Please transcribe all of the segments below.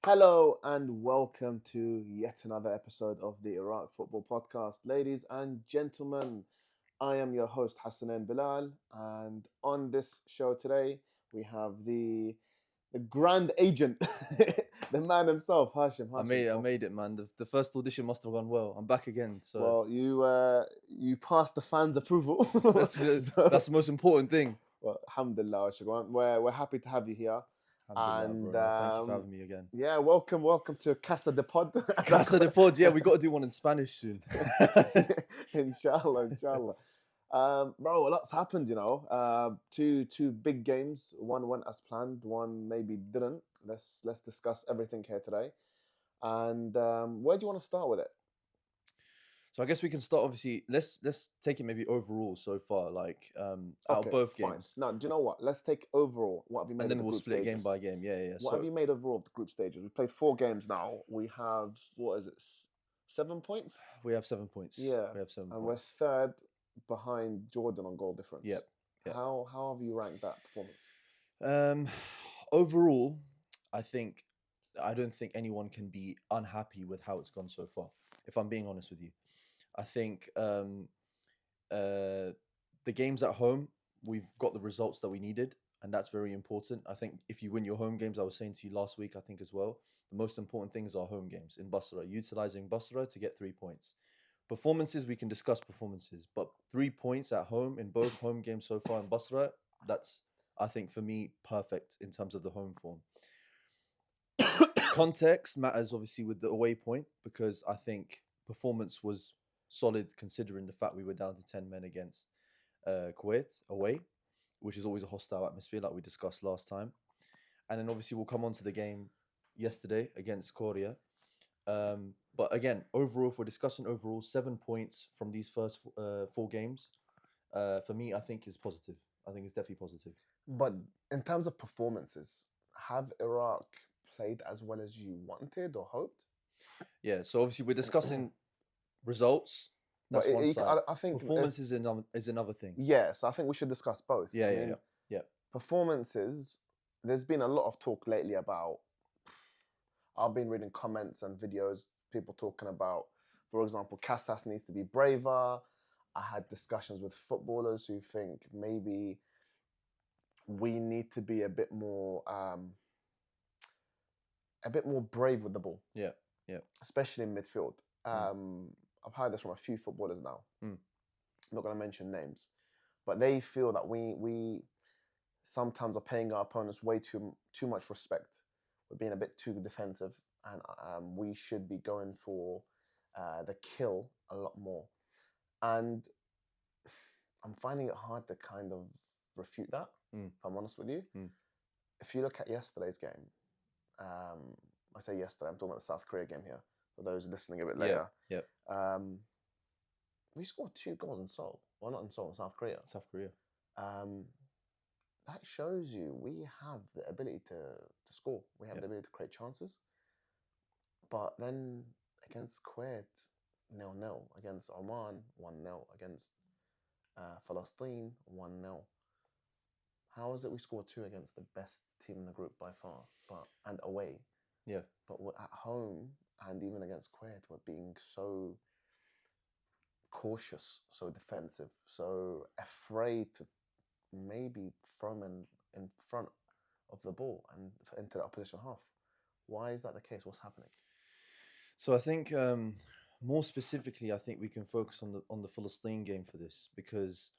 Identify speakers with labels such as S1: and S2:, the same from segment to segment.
S1: Hello and welcome to yet another episode of the Iraq Football Podcast. Ladies and gentlemen, I am your host Hassanin Bilal, and on this show today we have the grand agent, the man himself, Hashim.
S2: I
S1: Hashim,
S2: made it. I made it, man. The first audition must have gone well. I'm back again. So
S1: well, you passed the fans' approval.
S2: that's the most important thing.
S1: Well, alhamdulillah, Shukran. We're happy to have you here.
S2: Alhamdulillah,
S1: And
S2: bro. No, thank you for having me again.
S1: yeah, welcome to Casa de Pod.
S2: Casa de Pod. Yeah, we got to do one in Spanish soon.
S1: Inshallah. Bro, a lot's happened, you know. Two big games. One went as planned. One maybe didn't. Let's discuss everything here today. And where do you want to start with it?
S2: So I guess we can start. Obviously, let's take it maybe overall so far, like out of both
S1: fine.
S2: games.
S1: Now, do you know what? Let's take overall. What have you made?
S2: And
S1: of
S2: then
S1: the
S2: we'll
S1: group
S2: split
S1: stages?
S2: game by game. Yeah.
S1: What have you made overall of the group stages? We played 4 games now. We have what is it? 7 points.
S2: We have 7 points.
S1: Yeah,
S2: we have 7
S1: and
S2: points.
S1: we're third behind Jordan on goal difference.
S2: Yep.
S1: How have you ranked that performance?
S2: Overall, I don't think anyone can be unhappy with how it's gone so far. If I'm being honest with you, I think the games at home, we've got the results that we needed, and that's very important. I think if you win your home games, I was saying to you last week, I think as well, the most important thing is our home games in Basra, utilizing Basra to get 3 points. Performances, we can discuss performances, but 3 points at home in both home games so far in Basra, that's, I think, for me, perfect in terms of the home form. Context matters, obviously, with the away point, because I think performance was solid considering the fact we were down to 10 men against Kuwait away, which is always a hostile atmosphere, like we discussed last time. And then obviously we'll come on to the game yesterday against Korea. But again, overall, if we're discussing overall, 7 points from these first 4 games, for me, I think is positive. I think it's definitely positive.
S1: But in terms of performances, have Iraq played as well as you wanted or hoped?
S2: Yeah, so obviously we're discussing results. That's
S1: But
S2: one side.
S1: I think
S2: Performance is another thing.
S1: Yes, I think we should discuss both.
S2: Yeah.
S1: Performances. There's been a lot of talk lately about. I've been reading comments and videos, people talking about, for example, Casas needs to be braver. I had discussions with footballers who think maybe we need to be a bit more brave with the ball.
S2: Yeah.
S1: Especially in midfield. I've heard this from a few footballers now. I'm not going to mention names, but they feel that we sometimes are paying our opponents way too much respect. We're being a bit too defensive, and we should be going for the kill a lot more. And I'm finding it hard to kind of refute that, if I'm honest with you. If you look at yesterday's game, I say yesterday, I'm talking about the South Korea game here, for those listening a bit later.
S2: Yeah.
S1: We scored 2 goals in Seoul. Well, not in Seoul, in South Korea. That shows you we have the ability to score. We have the ability to create chances. But then against Kuwait, 0-0. Against Oman, 1-0. Against Palestine, 1-0. How is it we scored 2 against the best team in the group by far, and away?
S2: Yeah.
S1: But we're at home, and even against Kuwait, we're being so cautious, so defensive, so afraid to maybe throw them in front of the ball and into the opposition half. Why is that the case? What's happening?
S2: So I think more specifically, I think we can focus on the Palestine game for this, because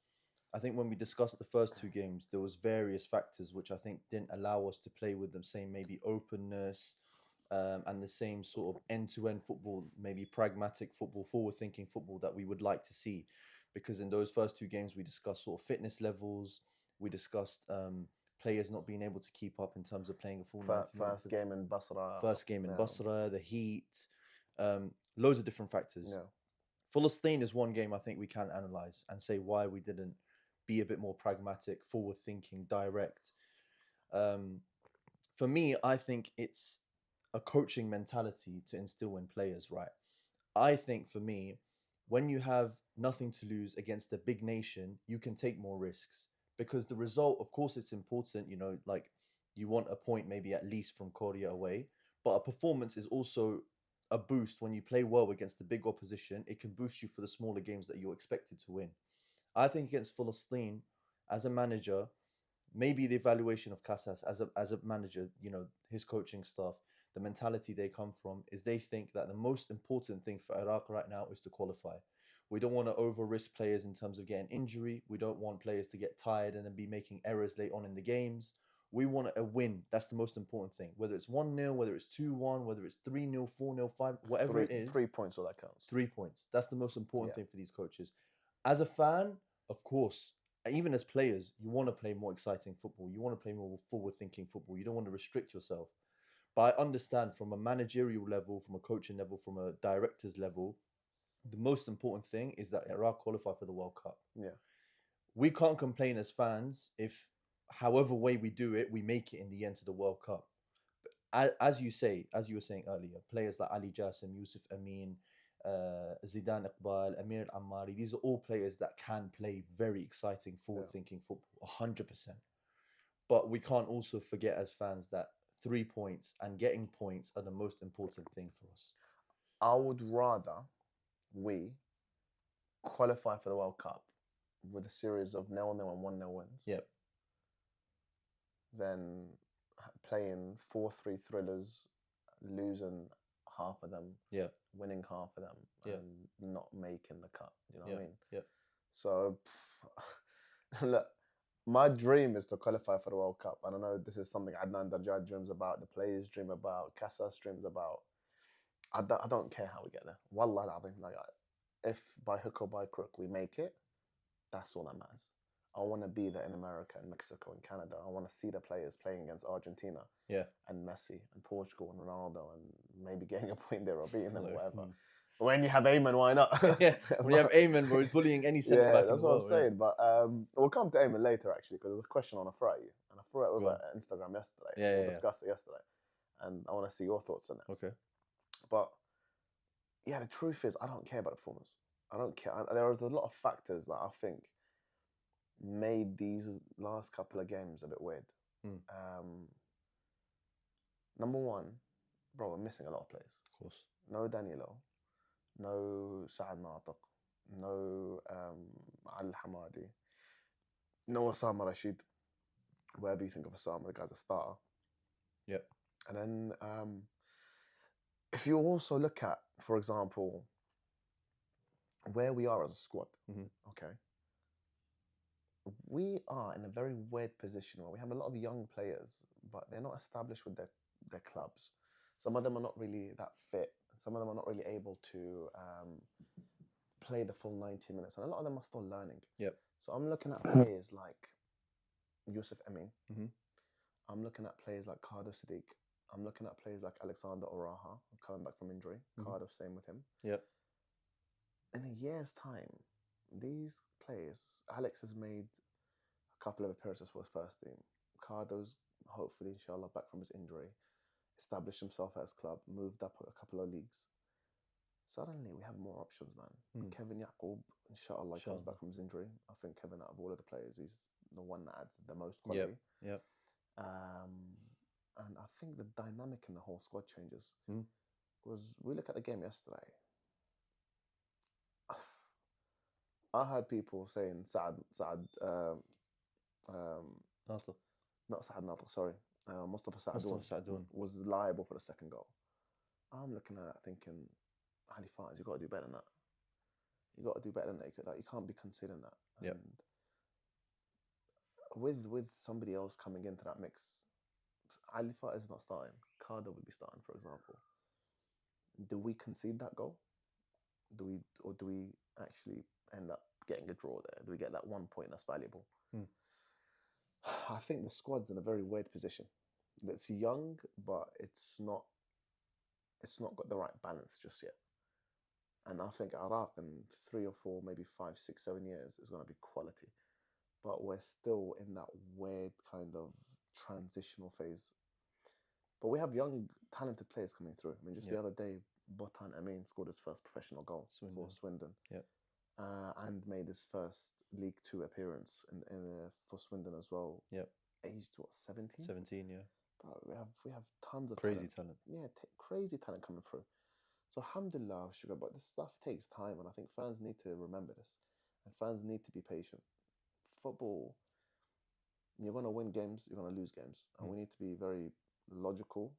S2: I think when we discussed the first 2 games, there was various factors which I think didn't allow us to play with the same maybe openness and the same sort of end-to-end football, maybe pragmatic football, forward-thinking football that we would like to see. Because in those first 2 games, we discussed sort of fitness levels, we discussed players not being able to keep up in terms of playing a full 90 minutes.
S1: First game in Basra.
S2: Basra, the heat, loads of different factors.
S1: Yeah.
S2: Palestine is one game I think we can analyse and say why we didn't be a bit more pragmatic, forward-thinking, direct. For me, I think it's a coaching mentality to instill in players, right? I think for me, when you have nothing to lose against a big nation, you can take more risks, because the result, of course, it's important, like you want a point maybe at least from Korea away, But a performance is also a boost when you play well against the big opposition. It can boost you for the smaller games that you're expected to win. I think against Palestine, as a manager, maybe the evaluation of Casas as a manager, his coaching staff, the mentality they come from is they think that the most important thing for Iraq right now is to qualify. We don't want to over risk players in terms of getting injury. We don't want players to get tired and then be making errors late on in the games. We want a win. That's the most important thing. Whether it's 1-0, whether it's 2-1, whether it's 3-0, 4-0, 5, whatever it is.
S1: 3 points, all that counts.
S2: 3 points. That's the most important thing for these coaches. As a fan, of course, even as players, you want to play more exciting football. You want to play more forward-thinking football. You don't want to restrict yourself. But I understand from a managerial level, from a coaching level, from a director's level, the most important thing is that Iraq qualify for the World Cup.
S1: Yeah.
S2: We can't complain as fans if, however way we do it, we make it in the end to the World Cup. As you were saying earlier, players like Ali Jassim, Yusuf Amin, Zidane Iqbal, Amir Al-Ammari, these are all players that can play very exciting, forward-thinking football, 100%. But we can't also forget as fans that 3 points and getting points are the most important thing for us.
S1: I would rather we qualify for the World Cup with a series of 0-0 and 1-0 wins.
S2: Yep.
S1: Than playing 4-3 thrillers, losing half of them, winning half of them, and not making the cut. You know what I mean?
S2: Yeah.
S1: So, look, my dream is to qualify for the World Cup. And I know this is something Adnan Darjad dreams about, the players dream about, Casas dreams about. I don't care how we get there. Wallah al-azim, if by hook or by crook we make it, that's all that matters. I want to be there in America and Mexico and Canada. I want to see the players playing against Argentina and Messi and Portugal and Ronaldo and maybe getting a point there or beating them or whatever. When you have Aymen, why not?
S2: When you have Aymen, where he's bullying any centre back.
S1: That's what I'm saying. But we'll come to Aymen later, actually, because there's a question on a throw at you. And I threw it over Instagram yesterday. We'll discuss it yesterday. And I want to see your thoughts on it.
S2: Okay.
S1: But, yeah, the truth is, I don't care about the performance. I don't care. There is a lot of factors that I think made these last couple of games a bit weird. Number one, bro, we're missing a lot of players.
S2: Of course.
S1: No Danilo, no Saad Natiq, no Al-Hamadi, no Osama Rashid. Wherever you think of Osama, the guy's a starter.
S2: Yep.
S1: And then if you also look at, for example, where we are as a squad, okay, we are in a very weird position where we have a lot of young players, but they're not established with their clubs. Some of them are not really that fit. Some of them are not really able to play the full 90 minutes. And a lot of them are still learning.
S2: Yep.
S1: So I'm looking at players like Yusuf Amin. I'm looking at players like Cardo Sadiq. I'm looking at players like Alexander Oraha, coming back from injury. Cardo, same with him.
S2: Yep.
S1: In a year's time, these players, Alex has made a couple of appearances for his first team. Cardo's hopefully, inshallah, back from his injury, established himself at his club, moved up a couple of leagues. Suddenly, we have more options, man. Kevin Yaqub, inshallah, comes back from his injury. I think Kevin, out of all of the players, he's the one that adds the most quality.
S2: Yep.
S1: And I think the dynamic in the whole squad changes. Was we look at the game yesterday, I heard people saying not Saad Natiq, sorry. Mustafa Sa'adoun was liable for the second goal. I'm looking at that thinking, Ali Faiz, you've got to do better than that. You've got to do better than that. You can't be considering that.
S2: Yep.
S1: And with somebody else coming into that mix, Ali Faiz is not starting. Cardo would be starting, for example. Do we concede that goal? Do we actually end up getting a draw there? Do we get that 1 point that's valuable? I think the squad's in a very weird position. It's young, but it's not got the right balance just yet. And I think Iraq in 3 or 4, maybe 5, 6, 7 years is going to be quality. But we're still in that weird kind of transitional phase. But we have young, talented players coming through. I mean, just the other day, Botan Amin scored his first professional goal for Swindon.
S2: Yep.
S1: And made his first League 2 appearance for Swindon as well.
S2: Yep.
S1: Aged, 17?
S2: 17, yeah.
S1: bro, we have tons of
S2: Crazy talent.
S1: Yeah, crazy talent coming through. So alhamdulillah, sugar, but this stuff takes time, and I think fans need to remember this, and fans need to be patient. Football, you're gonna win games, you're gonna lose games, and we need to be very logical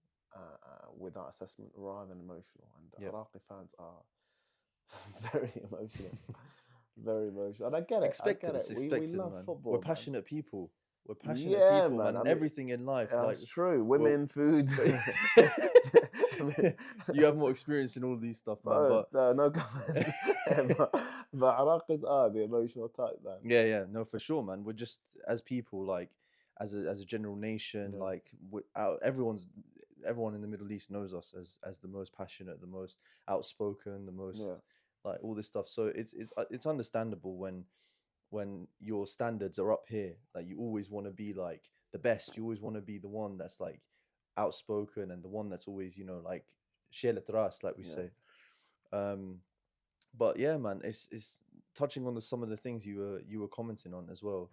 S1: with our assessment rather than emotional. And the Iraqi fans are very emotional. Very emotional. And I get it.
S2: Expected,
S1: It's
S2: expected,
S1: we love
S2: man.
S1: football.
S2: We're
S1: man.
S2: passionate people. We're passionate
S1: Yeah,
S2: people, man.
S1: man. I
S2: And
S1: mean,
S2: everything in life.
S1: That's
S2: like,
S1: true. Women, food.
S2: You have more experience in all these stuff, man. But
S1: no comment. but Iraqis are the emotional type, man.
S2: yeah, no, for sure, man. We're just, as people, like as a general nation, like everyone in the Middle East knows us as the most passionate, the most outspoken, the most like all this stuff. So it's understandable when your standards are up here, like you always want to be like the best. You always want to be the one that's like outspoken and the one that's always, like share tras, like we say. But yeah, man, it's touching on some of the things you were commenting on as well.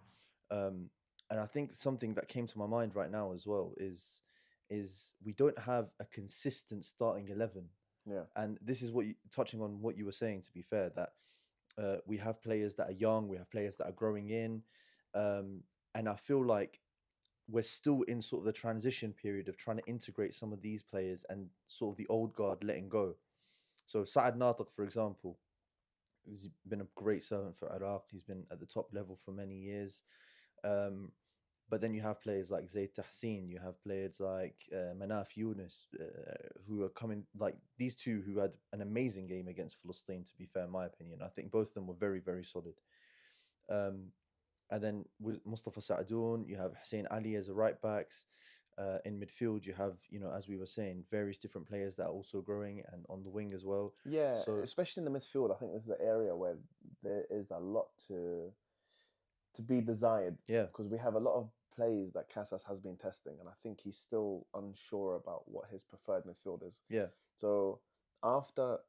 S2: And I think something that came to my mind right now as well is we don't have a consistent starting 11.
S1: Yeah.
S2: And this is touching on what you were saying, to be fair, that we have players that are young, we have players that are growing in. And I feel like we're still in sort of the transition period of trying to integrate some of these players and sort of the old guard letting go. So Saad Natiq, for example, he's been a great servant for Iraq. He's been at the top level for many years. But then you have players like Zayd Tahsin, you have players like Manaf Yunus, who are coming, like these two who had an amazing game against Palestine, to be fair, in my opinion. I think both of them were very, very solid. And then with Mustafa Saadoun, you have Hussein Ali as a right backs. In midfield, you have, as we were saying, various different players that are also growing, and on the wing as well.
S1: Yeah, so, especially in the midfield, I think this is an area where there is a lot to be desired.
S2: Yeah.
S1: Because we have a lot of plays that Casas has been testing, and I think he's still unsure about what his preferred midfield is.
S2: Yeah.
S1: So after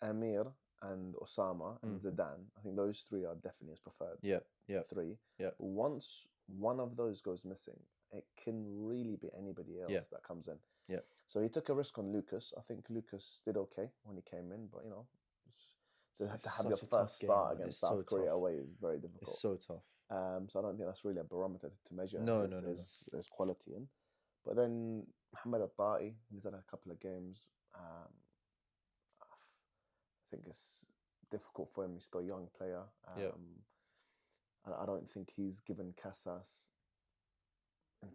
S1: Amir and Osama and Zidane, I think those three are definitely his preferred. Three.
S2: Yeah.
S1: But once one of those goes missing, it can really be anybody else that comes in.
S2: Yeah.
S1: So he took a risk on Lucas. I think Lucas did okay when he came in, but to have your first start against South Korea away is very difficult.
S2: It's so tough.
S1: So I don't think that's really a barometer to measure his quality in. But then Mohamed Al-Ta'i, he's had a couple of games. I think it's difficult for him. He's still a young player. I don't think he's given Casas an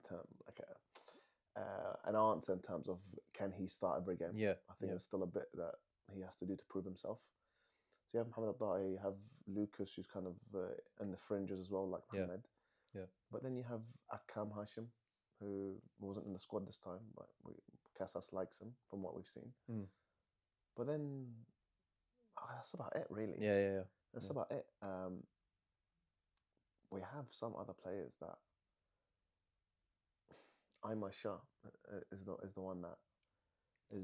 S1: answer in terms of can he start every game.
S2: Yeah,
S1: I think there's still a bit that he has to do to prove himself. So you have Mohamed Al-Ta'i, you have Lucas, who's kind of in the fringes as well, like Mohamed.
S2: Yeah.
S1: But then you have Akam Hashim, who wasn't in the squad this time, but Casas likes him from what we've seen. But then that's about it, really.
S2: Yeah.
S1: That's about it. We have some other players that Aymen Hussein is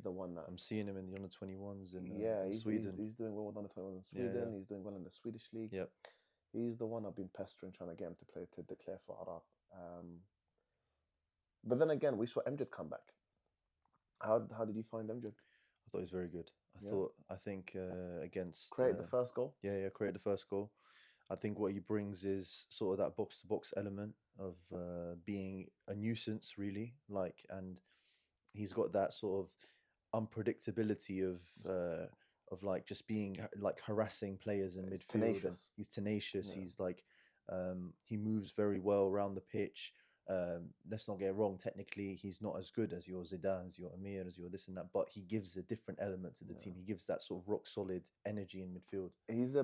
S1: the one that
S2: I'm seeing him in the under-21s in Sweden.
S1: He's doing well with under-21s in Sweden. Yeah. He's doing well in the Swedish league.
S2: Yeah,
S1: he's the one I've been pestering, trying to get him to declare for Iraq. But then again, we saw Amjad come back. How did you find Amjad?
S2: I thought he was very good. I think against
S1: created the first goal.
S2: Yeah, created the first goal. I think what he brings is sort of that box-to-box element of being a nuisance, really. And he's got that sort of unpredictability of like just being like harassing players in midfield.
S1: Tenacious.
S2: He's tenacious. Yeah. He's like he moves very well around the pitch. Let's not get it wrong. Technically, he's not as good as your Zidane, as your Amir, as your this and that. But he gives a different element to the team. He gives that sort of rock solid energy in midfield.
S1: He's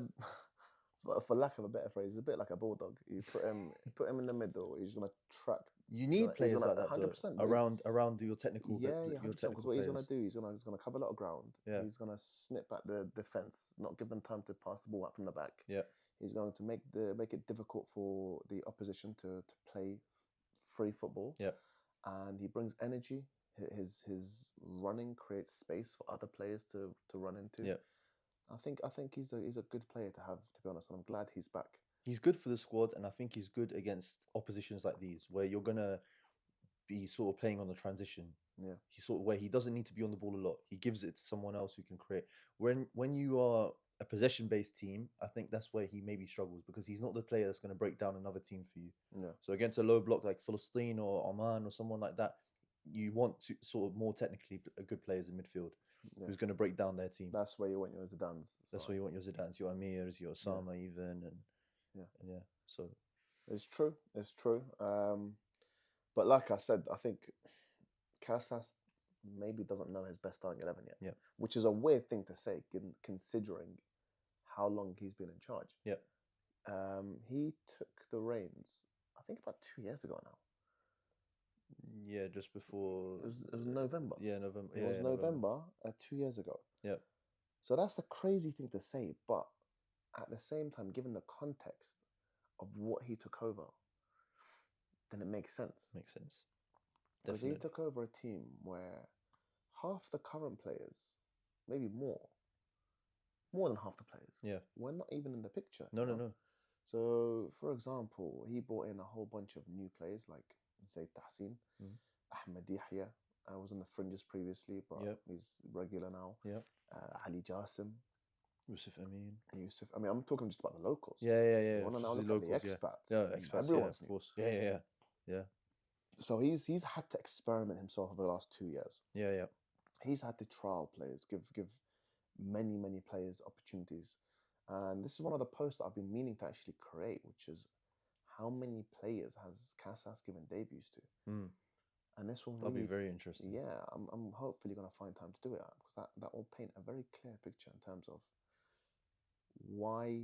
S1: for lack of a better phrase, he's a bit like a bulldog. You put him in the middle, he's gonna track.
S2: You need players like that
S1: 100%
S2: around your technical.
S1: Your technical. What he's gonna do, he's gonna cover a lot of ground. Yeah. He's gonna snip back the defense, not give them time to pass the ball out from the back.
S2: Yeah.
S1: He's going to make it difficult for the opposition to play free football.
S2: Yeah.
S1: And he brings energy. His running creates space for other players to run into.
S2: Yeah.
S1: I think he's a good player to have, to be honest, and I'm glad he's back.
S2: He's good for the squad, and I think he's good against oppositions like these, where you're gonna be sort of playing on the transition.
S1: Yeah.
S2: He sort of where he doesn't need to be on the ball a lot. He gives it to someone else who can create. When you are a possession-based team, I think that's where he maybe struggles because he's not the player that's going to break down another team for you.
S1: Yeah.
S2: So against a low block like Palestine or Oman or someone like that, you want to sort of more technically good players in midfield who's going to break down their team.
S1: That's where you want your Zidanes.
S2: That's where you want your Zidanes, your Amirs, your Osama even, and yeah. So
S1: it's true. It's true. But like I said, I think Casas maybe doesn't know his best starting 11 yet.
S2: Yeah.
S1: Which is a weird thing to say, considering how long he's been in charge.
S2: Yeah.
S1: He took the reins, I think, about 2 years ago now.
S2: Yeah, just before.
S1: It was November.
S2: Yeah, November.
S1: It was November 2 years ago.
S2: Yeah.
S1: So that's a crazy thing to say, but at the same time, given the context of what he took over, then it makes sense.
S2: Makes sense.
S1: Because he took over a team where half the current players, maybe more than half the players, were not even in the picture.
S2: No.
S1: So, for example, he brought in a whole bunch of new players like Zaid Tahsin, Ahmed Yahya. I was on the fringes previously, but he's regular now. Ali Jassim.
S2: Yusuf Amin.
S1: I mean, I'm talking just about the locals.
S2: Yeah.
S1: You want to now look at the expats.
S2: Yeah, expats,
S1: everyone's
S2: of course. Yeah.
S1: So he's had to experiment himself over the last 2 years.
S2: Yeah.
S1: He's had to trial players, give many players opportunities. And this is one of the posts that I've been meaning to actually create, which is how many players has Casas given debuts to? And this will
S2: That'll be very interesting.
S1: Yeah, I'm hopefully going to find time to do it because that will paint a very clear picture in terms of why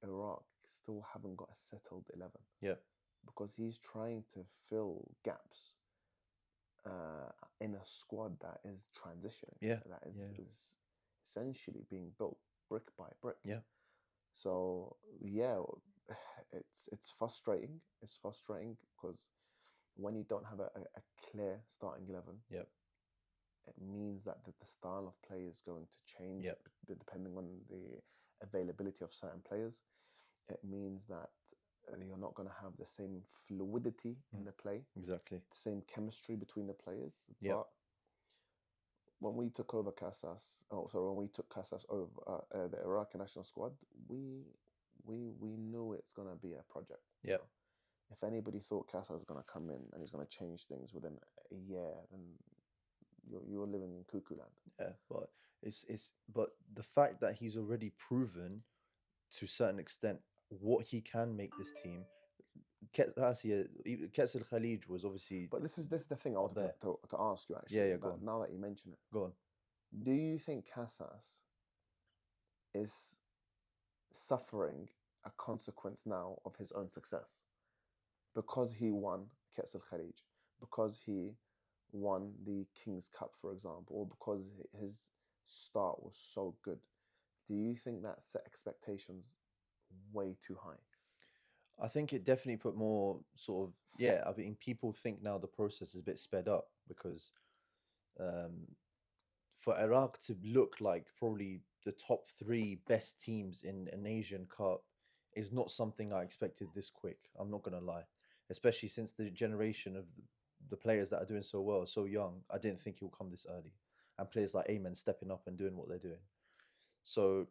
S1: Iraq still haven't got a settled 11.
S2: Yeah.
S1: Because he's trying to fill gaps in a squad that is transitioning. That is essentially being built brick by brick.
S2: Yeah.
S1: So it's frustrating. It's frustrating because when you don't have a clear starting 11, it means that the style of play is going to change depending on the availability of certain players. It means that you're not going to have the same fluidity in the play.
S2: Exactly.
S1: The same chemistry between the players.
S2: Yeah.
S1: But when we took over when we took Casas over the Iraqi national squad, we knew it's going to be a project.
S2: Yeah.
S1: If anybody thought Casas was going to come in and he's going to change things within a year, then you're living in cuckoo land.
S2: Yeah, but but the fact that he's already proven to a certain extent what he can make this team. Casas al-Khalij was obviously.
S1: But this is the thing I wanted to ask you actually.
S2: Yeah, go on.
S1: Now that you mention it,
S2: go on.
S1: Do you think Casas is suffering a consequence now of his own success because he won Casas al-Khalij, because he won the King's Cup, for example, or because his start was so good? Do you think that set expectations way too high?
S2: I think it definitely put more sort of, I mean, people think now the process is a bit sped up because for Iraq to look like probably the top 3 best teams in an Asian Cup is not something I expected this quick. I'm not going to lie. Especially since the generation of the players that are doing so well, so young, I didn't think he'll come this early. And players like Aymen stepping up and doing what they're doing. So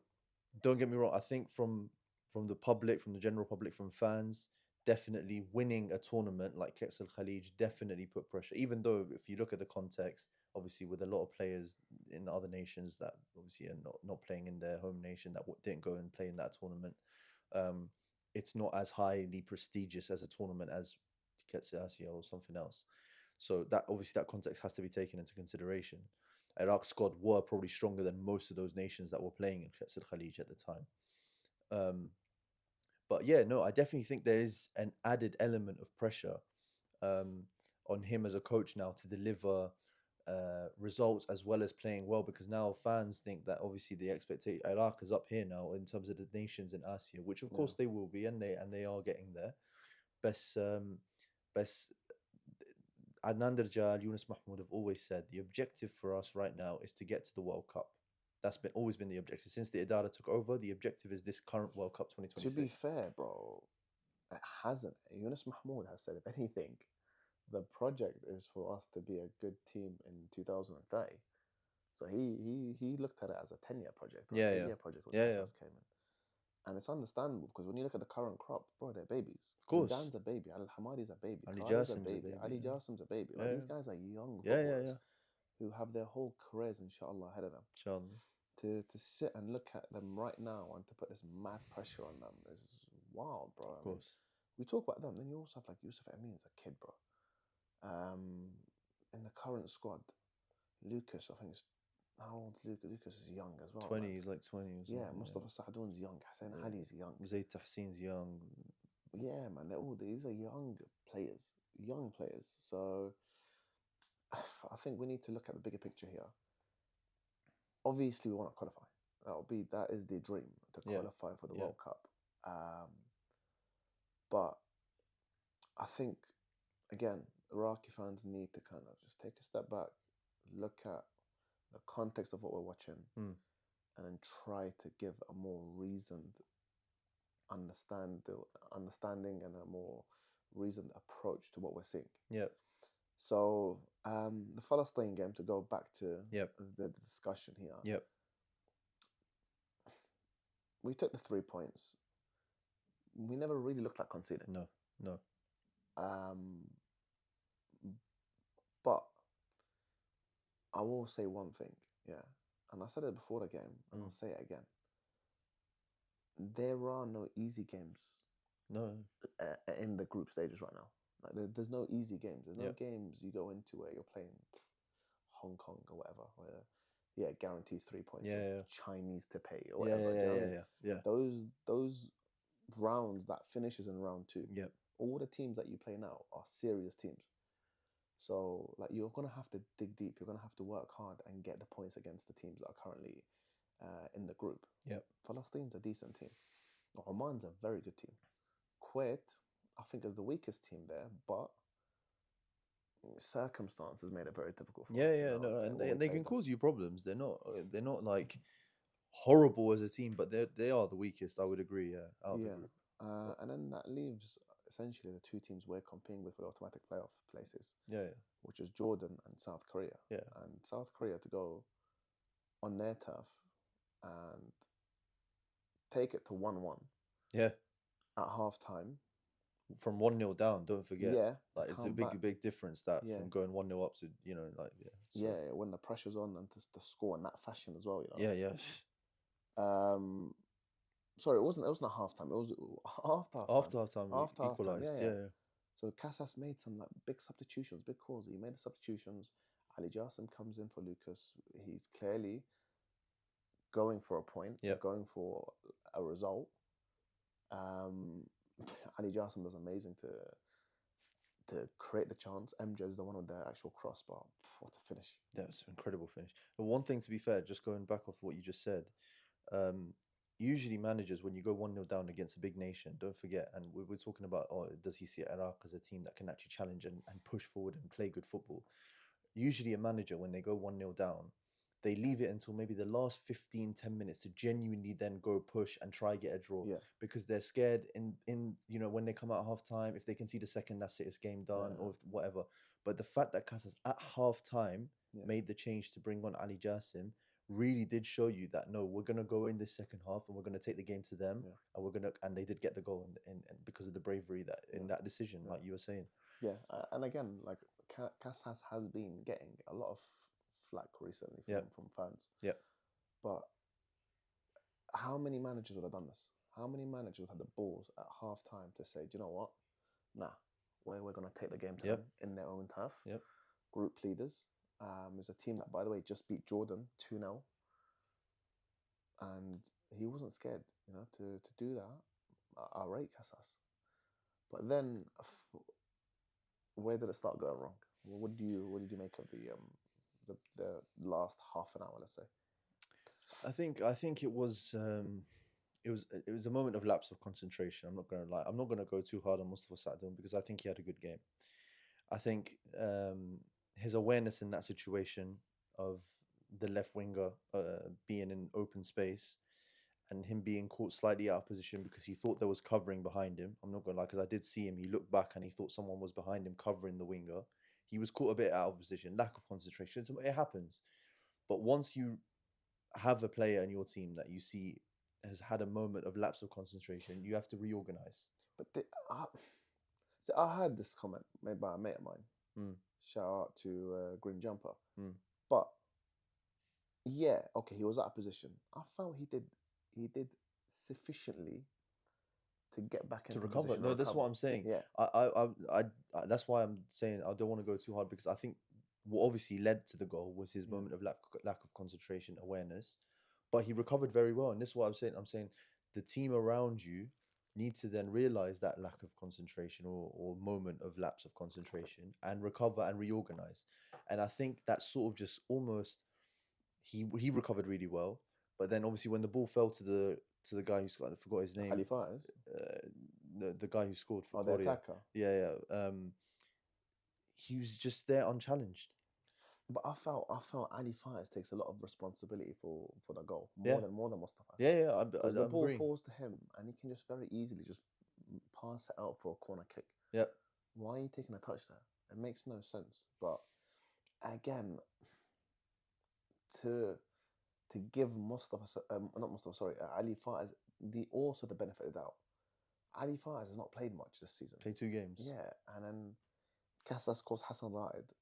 S2: don't get me wrong. I think from the public, from the general public, from fans, definitely winning a tournament like Casas al-Khalij definitely put pressure. Even though if you look at the context, obviously with a lot of players in other nations that obviously are not playing in their home nation that didn't go and play in that tournament, it's not as highly prestigious as a tournament as Casas Asia or something else. So that obviously that context has to be taken into consideration. Iraq's squad were probably stronger than most of those nations that were playing in Casas al-Khalij at the time. But yeah, no, I definitely think there is an added element of pressure on him as a coach now to deliver results as well as playing well, because now fans think that obviously the expectation Iraq is up here now in terms of the nations in Asia, which of course they will be, and they are getting there. Best Adnan Darjal, Yunus Mahmoud have always said the objective for us right now is to get to the World Cup. That's always been the objective. Since the Idara took over, the objective is this current World Cup 2026.
S1: To be fair, bro, it hasn't. Yunus Mahmoud has said, if anything, the project is for us to be a good team in 2030. So he looked at it as a 10-year project or
S2: Yeah,
S1: an
S2: yeah.
S1: 8-year project when
S2: Yeah,
S1: Casas came in. And it's understandable because when you look at the current crop, bro, they're babies.
S2: Of course.
S1: Zidane's a baby. Al Hamadi's a baby.
S2: Ali
S1: Khalid's a
S2: Jassim's a
S1: baby.
S2: baby,
S1: Ali
S2: yeah.
S1: Jassim's a baby. Like
S2: Yeah,
S1: these
S2: yeah.
S1: guys are young
S2: Yeah,
S1: footballers
S2: yeah.
S1: who have their whole careers, inshallah, ahead of them.
S2: Inshallah.
S1: To sit and look at them right now and to put this mad pressure on them is wild, bro.
S2: Of course.
S1: We talk about them, then you also have like Yusuf Amin's a kid, bro. In the current squad, Lucas, I think, how old is Lucas? Lucas is young as well.
S2: 20,
S1: man.
S2: he's like 20 or something.
S1: Yeah, Mustafa Saadoun's young. Hussein Ali's young.
S2: Zayd Tahsin's young.
S1: Yeah, man, these are young players. So I think we need to look at the bigger picture here. Obviously, we want to qualify. That is the dream, to qualify for the World Cup. But I think, again, Iraqi fans need to kind of just take a step back, look at the context of what we're watching, and then try to give a more reasoned understanding and a more reasoned approach to what we're seeing.
S2: Yep.
S1: So the Palestine game, to go back to the discussion here.
S2: Yep.
S1: We took the 3 points. We never really looked like conceding.
S2: No.
S1: But I will say one thing, and I said it before the game, and I'll say it again. There are no easy games.
S2: No.
S1: In the group stages right now. Like there's no easy games. There's no games you go into where you're playing Hong Kong or whatever, where guaranteed 3 points. Chinese to pay or whatever.
S2: Yeah.
S1: Those rounds that finishes in round 2.
S2: Yep.
S1: All the teams that you play now are serious teams. So like you're gonna have to dig deep. You're gonna have to work hard and get the points against the teams that are currently in the group.
S2: Yep.
S1: Palastine's a decent team. Oman's a very good team. Kuwait, I think, is the weakest team there, but circumstances made it very difficult for us.
S2: And they can cause you problems. They're not like horrible as a team, but they are the weakest. I would agree. Out of the group.
S1: And then that leaves essentially the 2 teams we're competing with automatic playoff places. Which is Jordan and South Korea. And South Korea to go on their turf and take it to 1-1. At half time.
S2: From 1-0 down, don't forget. Like it's a big difference that from going 1-0 up to
S1: when the pressure's on and to score in that fashion as well. Sorry, it wasn't at half time. It was after half time.
S2: After equalised.
S1: So Casas made some like big substitutions, big calls. He made the substitutions. Ali Jassim comes in for Lucas. He's clearly going for a point, going for a result. Ali Jassim was amazing to create the chance. MJ is the one with the actual crossbar. What a finish.
S2: That was an incredible finish. But one thing, to be fair, just going back off what you just said, usually managers, when you go 1-0 down against a big nation, don't forget, and we're talking about, does he see Iraq as a team that can actually challenge and push forward and play good football? Usually a manager, when they go 1-0 down, they leave it until maybe the last 15-10 minutes to genuinely then go push and try get a draw, because they're scared in when they come out half time, if they can see the second, that's it, it's game done, or whatever. But the fact that Casas at half time made the change to bring on Ali Jassim really did show you that no, we're gonna go in this second half and we're gonna take the game to them, and they did get the goal and because of the bravery that in that decision, like you were saying.
S1: And again, like Casas has been getting a lot of flack recently from fans. But how many managers would have done this? How many managers had the balls at half time to say, do you know what? Nah, we're going to take the game to them in their own turf. Group leaders. Is a team that, by the way, just beat Jordan 2-0. And he wasn't scared, to do that. I rate Casas. But then, where did it start going wrong? What did you make of the last half an hour, let's say?
S2: I think it was a moment of lapse of concentration. I'm not going to lie. I'm not going to go too hard on Mustafa Saadoun because I think he had a good game. I think his awareness in that situation of the left winger being in open space and him being caught slightly out of position because he thought there was covering behind him. I'm not gonna lie, because I did see him. He looked back and he thought someone was behind him covering the winger. He was caught a bit out of position, lack of concentration. So it happens. But once you have a player in your team that you see has had a moment of lapse of concentration, you have to reorganize.
S1: But so I heard this comment made by a mate of mine. Shout out to Green Jumper. But yeah, okay, he was out of position. I felt he did sufficiently to get back into
S2: to recover.
S1: position.
S2: No, that's what I'm saying.
S1: Yeah,
S2: I that's why I'm saying I don't want to go too hard, because I think what obviously led to the goal was his moment of lack of concentration, awareness, but he recovered very well. And this is what I'm saying. I'm saying the team around you need to then realize that lack of concentration or moment of lapse of concentration and recover and reorganize. And I think that sort of just almost he recovered really well, but then obviously when the ball fell to the guy who scored, I forgot his name.
S1: Ali Fires.
S2: The guy who scored for
S1: the
S2: Korea.
S1: attacker.
S2: Yeah. He was just there unchallenged.
S1: But I felt Ali Fires takes a lot of responsibility for the goal, more than Mustafa.
S2: Yeah.
S1: The ball falls to him, and he can just very easily just pass it out for a corner kick.
S2: Yeah.
S1: Why are you taking a touch there? It makes no sense. But again, to give Ali Fires the benefit of the doubt. Ali Fires has not played much this season.
S2: Played 2 games.
S1: Yeah, and then Casas calls Hassan Raed,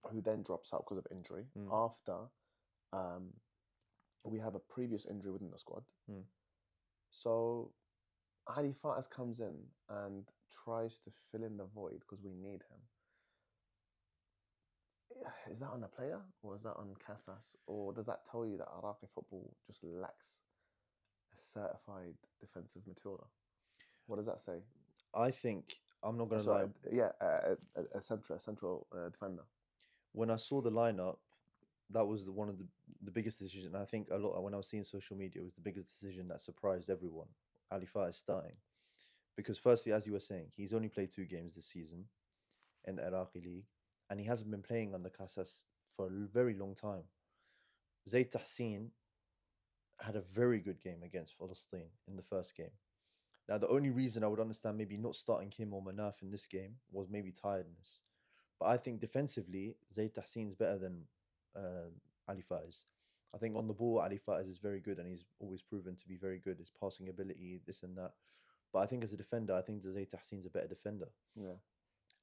S1: who then drops out because of injury. After we have a previous injury within the squad. So Ali Fires comes in and tries to fill in the void because we need him. Is that on a player or is that on Casas? Or does that tell you that Iraqi football just lacks a certified defensive midfielder? What does that say?
S2: I think, I'm not going to lie.
S1: Yeah, a central defender.
S2: When I saw the lineup, that was one of the biggest decisions. And I think a lot, when I was seeing social media, it was the biggest decision that surprised everyone. Ali Fires starting. Because firstly, as you were saying, he's only played 2 games this season in the Iraqi league. And he hasn't been playing under Casas for a very long time. Zayd Tahsin had a very good game against Palestine in the first game. Now, the only reason I would understand maybe not starting him or Manaf in this game was maybe tiredness. But I think defensively, Zayd Tahsin is better than Ali Faiz. I think on the ball, Ali Faiz is very good, and he's always proven to be very good. His passing ability, this and that. But I think as a defender, I think Zayd Tahsin's a better defender.
S1: Yeah.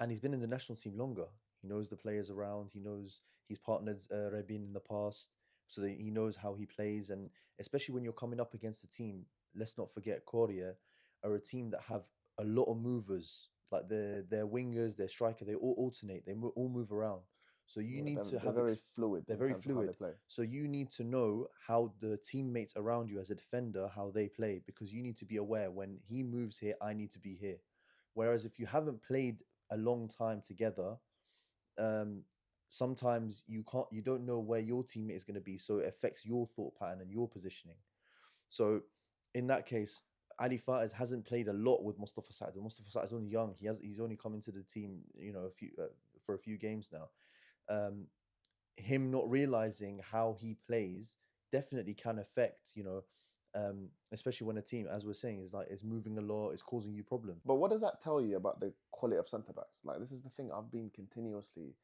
S2: And he's been in the national team longer. He knows the players around. He knows he's partnered Rabin in the past, so that he knows how he plays. And especially when you're coming up against a team, let's not forget Korea are a team that have a lot of movers. Like their wingers, their striker, they all alternate. They all move around. So you need to have...
S1: They're very fluid.
S2: They're very fluid. So you need to know how the teammates around you as a defender, how they play, because you need to be aware when he moves here, I need to be here. Whereas if you haven't played a long time together, sometimes you don't know where your teammate is going to be, so it affects your thought pattern and your positioning. So in that case, Ali Faiz hasn't played a lot with Mustafa Saad. Mustafa Saad is only young. He's only come into the team, for a few games now. Him not realizing how he plays definitely can affect, especially when a team, as we're saying, is moving a lot, is causing you problems.
S1: But what does that tell you about the quality of centre backs? Like, this is the thing I've been continuously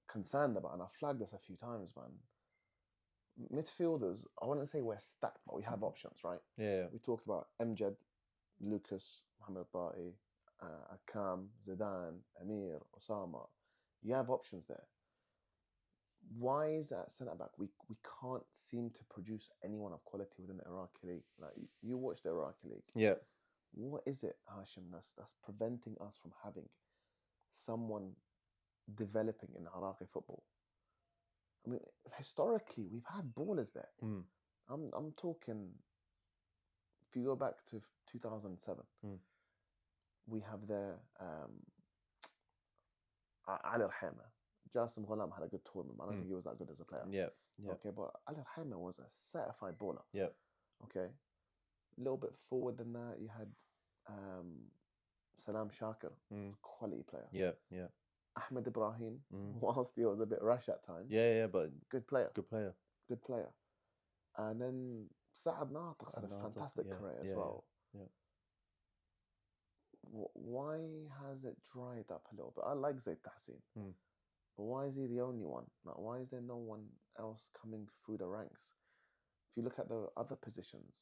S1: concerned about, and I've flagged this a few times, man. Midfielders, I wouldn't say we're stacked, but we have options, right?
S2: Yeah.
S1: We talked about Amjad, Lucas, Mohamed Ta'i, Akam, Zidane, Amir, Osama. You have options there. Why is that centre back? We can't seem to produce anyone of quality within the Iraqi league. Like, you watch the Iraqi league.
S2: Yeah.
S1: What is it, Hashim, that's preventing us from having someone developing in Iraqi football? I mean, historically, we've had ballers there. I'm talking, if you go back to 2007, we have there Ali Rahima. Jasim Ghulam had a good tournament. I don't think he was that good as a player.
S2: Yeah.
S1: Okay, but Ali Rahima was a certified baller.
S2: Yeah.
S1: Okay. A little bit forward than that, you had Salam Shakir, quality player.
S2: Yeah.
S1: Ahmed Ibrahim, whilst he was a bit rash at times.
S2: Yeah, but
S1: good player.
S2: Good player.
S1: And then Saad Natiq's had a
S2: Natiq,
S1: fantastic
S2: yeah,
S1: career as
S2: yeah,
S1: well.
S2: yeah.
S1: Why has it dried up a little bit? I like Zayd Tahsin,
S2: Mm.
S1: but why is he the only one? Like, why is there no one else coming through the ranks? If you look at the other positions,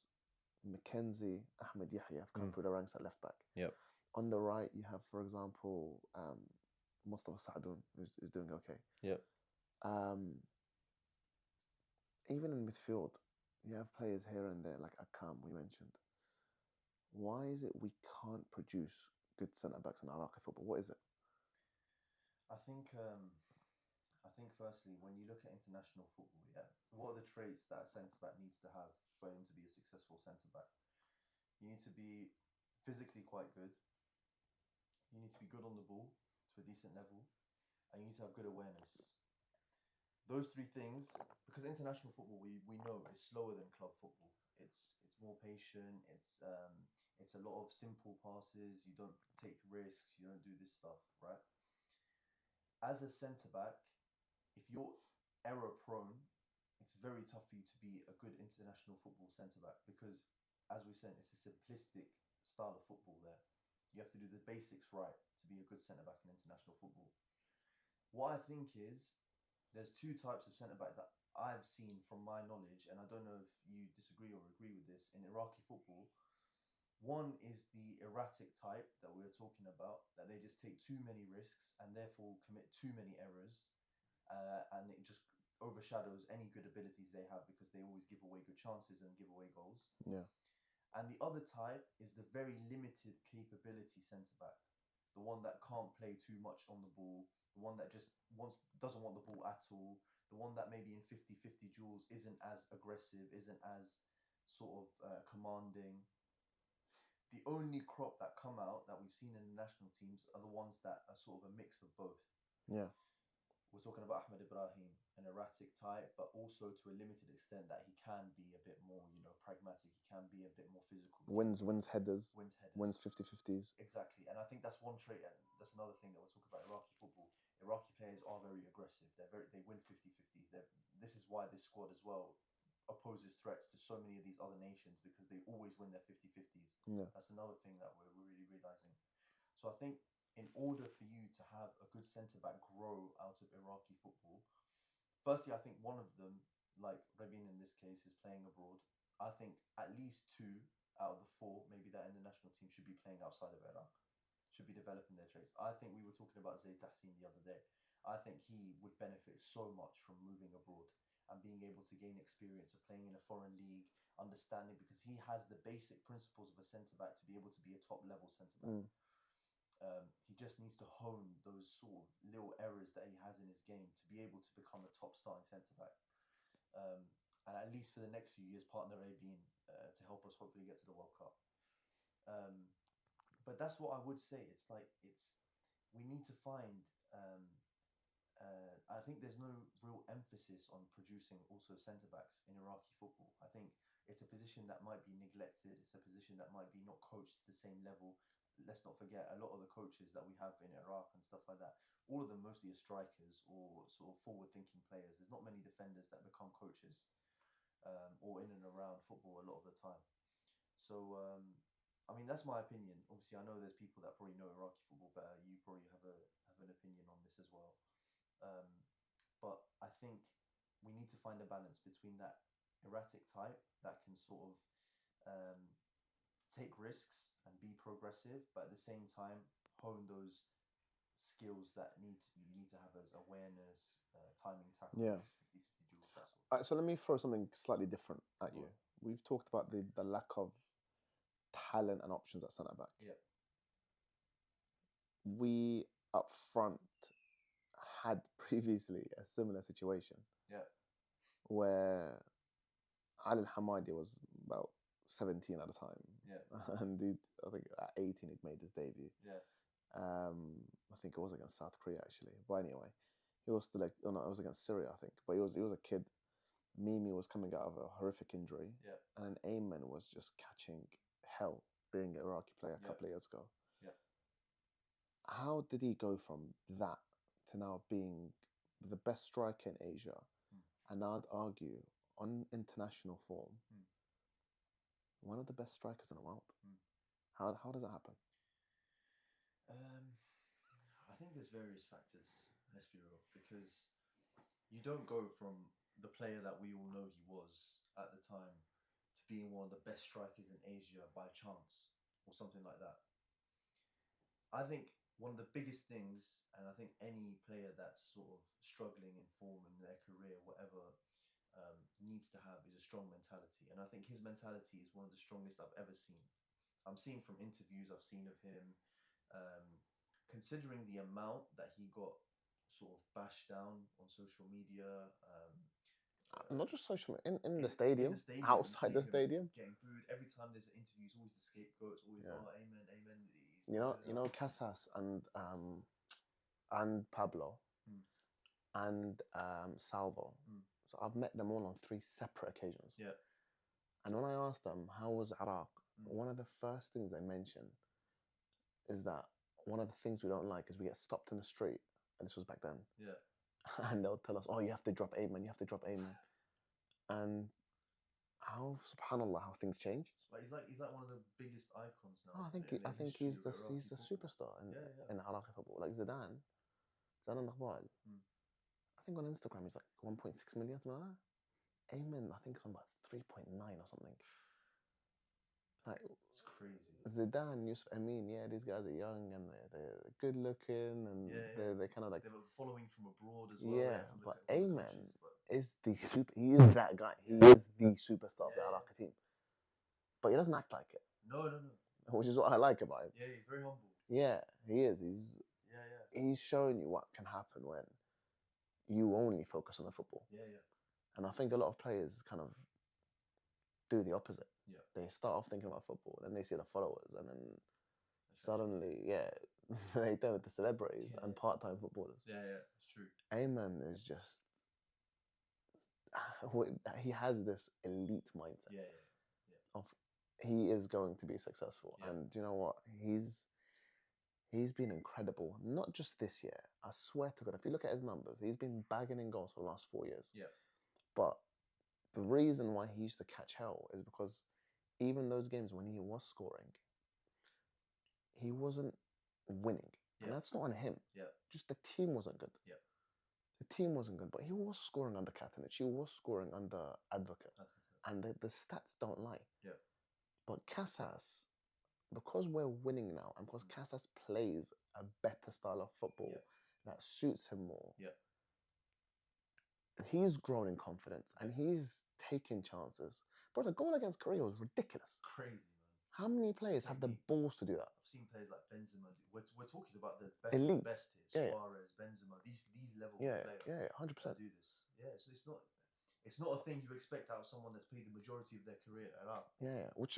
S1: Mackenzie, Ahmed Yahya have come through the ranks at left back.
S2: Yep.
S1: On the right, you have, for example, Mustafa Saadoun, who's doing okay.
S2: Yep.
S1: Even in midfield, you have players here and there, like Akam, we mentioned. Why is it we can't produce good centre-backs in Iraqi football? What is it?
S2: I think firstly, when you look at international football, what are the traits that a centre-back needs to have for him to be a successful centre-back? You need to be physically quite good. You need to be good on the ball to a decent level, and you need to have good awareness. Those three things, because international football, we know is slower than club football. It's more patient. It's a lot of simple passes. You don't take risks. You don't do this stuff, right? As a centre-back, if you're error prone, it's very tough for you to be a good international football centre-back because, as we said, it's a simplistic style of football there. You have to do the basics right to be a good centre-back in international football. What I think is, there's two types of centre-back that I've seen from my knowledge, and I don't know if you disagree or agree with this, in Iraqi football. One is the erratic type that we were talking about, that they just take too many risks and therefore commit too many errors, and it just overshadows any good abilities they have because they always give away good chances and give away goals.
S1: Yeah.
S2: And the other type is the very limited capability centre-back, the one that can't play too much on the ball, the one that just doesn't want the ball at all, the one that maybe in 50-50 duels isn't as aggressive, isn't as sort of commanding. The only crop that come out that we've seen in the national teams are the ones that are sort of a mix of both.
S1: Yeah.
S2: We're talking about Ahmed Ibrahim, an erratic type, but also to a limited extent that he can be a bit more, pragmatic. He can be a bit more physical.
S1: Wins headers. Wins 50-50s.
S2: Exactly. And I think that's one trait, and that's another thing that we'll talk about Iraqi football. Iraqi players are very aggressive. They win 50-50s. This is why this squad as well opposes threats to so many of these other nations because they always win their 50-50s.
S1: Yeah.
S2: That's another thing that we're really realizing. So I think in order for you to have a good centre-back grow out of Iraqi football, firstly, I think one of them, like Rabin in this case, is playing abroad. I think at least 2 out of the 4, maybe that in the national team, should be playing outside of Iraq, should be developing their traits. I think we were talking about Zayd Tahsin the other day. I think he would benefit so much from moving abroad and being able to gain experience of playing in a foreign league, understanding, because he has the basic principles of a centre-back to be able to be a top-level centre-back. He just needs to hone those sort of little errors that he has in his game to be able to become a top starting centre-back. And at least for the next few years, partner Rabin to help us hopefully get to the World Cup. But that's what I would say. We need to find, I think there's no real emphasis on producing also centre-backs in Iraqi football. I think it's a position that might be neglected. It's a position that might be not coached at the same level. Let's not forget, a lot of the coaches that we have in Iraq and stuff like that, all of them mostly are strikers or sort of forward-thinking players. There's not many defenders that become coaches or in and around football a lot of the time. So, I mean, that's my opinion. Obviously, I know there's people that probably know Iraqi football better. You probably have an opinion on this as well. But I think we need to find a balance between that erratic type that can sort of take risks and be progressive, but at the same time hone those skills that you need to have as awareness, timing, tackles, 50-50 duels, that sort of thing.
S1: So let me throw something slightly different at you. We've talked about the lack of talent and options at centre back.
S2: Yeah.
S1: We up front had previously a similar situation.
S2: Yeah.
S1: Where Ali Hamadi was about 17 at the time.
S2: Yeah.
S1: And I think at 18 he'd made his debut.
S2: Yeah.
S1: I think it was against South Korea actually. But anyway, he was still it was against Syria, I think. But he was a kid. Mimi was coming out of a horrific injury.
S2: Yeah.
S1: And then Aymen was just catching hell being an Iraqi player a couple of years ago.
S2: Yeah.
S1: How did he go from that to now being the best striker in Asia? And I'd argue on international form, one of the best strikers in the world.
S2: Mm.
S1: How does that happen?
S2: I think there's various factors, let's be real, because you don't go from the player that we all know he was at the time to being one of the best strikers in Asia by chance or something like that. I think one of the biggest things, and I think any player that's sort of struggling in form in their career, whatever, needs to have is a strong mentality. And I think his mentality is one of the strongest I've ever seen. I'm seeing from interviews I've seen of him, um, considering the amount that he got sort of bashed down on social media.
S1: Not just social in
S2: in
S1: the stadium,
S2: the stadium,
S1: outside the stadium.
S2: getting booed every time there's an interview. He's always the scapegoat. It's always Aymen, Aymen.
S1: You know, Casas and Pablo and Salvo. So I've met them all on 3 separate occasions.
S2: Yeah.
S1: And when I asked them how was Iraq, one of the first things they mentioned is that one of the things we don't like is we get stopped in the street, and this was back then.
S2: Yeah.
S1: And they'll tell us, "Oh, you have to drop Aymen, you have to drop Aymen," and how subhanallah how things change.
S2: But he's like one of the biggest icons now.
S1: Oh, I think he's the superstar in Iraqi football. Like Zidane Al-Nahbal. I think on Instagram he's like 1.6 million, something like that. Aymen, I think it's on about 3.9 or something. Like,
S2: it's crazy.
S1: Zidane, Yusuf Amin, yeah, these guys are young and they're good looking and they're kind of like,
S2: they were following from abroad as well.
S1: Yeah, but Aymen is
S2: he
S1: is that guy. He is the superstar of the Iraqi team. But he doesn't act like it.
S2: No.
S1: Which is what I like about him.
S2: Yeah, he's very humble.
S1: Yeah, he is. He's showing you what can happen when you only focus on the football.
S2: Yeah.
S1: And I think a lot of players kind of do the opposite.
S2: Yeah.
S1: They start off thinking about football, then they see the followers, and then suddenly, they turn into celebrities and part-time footballers.
S2: Yeah, it's true.
S1: Aymen is just, he has this elite mindset.
S2: Yeah.
S1: Of he is going to be successful, and you know what? He's been incredible. Not just this year. I swear to God, if you look at his numbers, he's been bagging in goals for the last 4 years.
S2: Yeah.
S1: But the reason why he used to catch hell is because even those games when he was scoring, he wasn't winning. Yeah. And that's not on him.
S2: Yeah.
S1: Just the team wasn't good.
S2: Yeah.
S1: The team wasn't good, but he was scoring under Katanich. He was scoring under Advocate. And the stats don't lie.
S2: Yeah.
S1: But Casas, because we're winning now, and because Casas plays a better style of football that suits him more, he's grown in confidence and he's taking chances. Bro, the goal against Korea was ridiculous.
S2: Crazy, man.
S1: How many players have the balls to do that?
S2: I've seen players like Benzema. We're talking about the best,
S1: elite.
S2: Best here. Suarez, Benzema, these level of players.
S1: Yeah, 100%.
S2: Do this. Yeah, so it's not a thing you expect out of someone that's played the majority of their career at Iraq.
S1: Yeah, which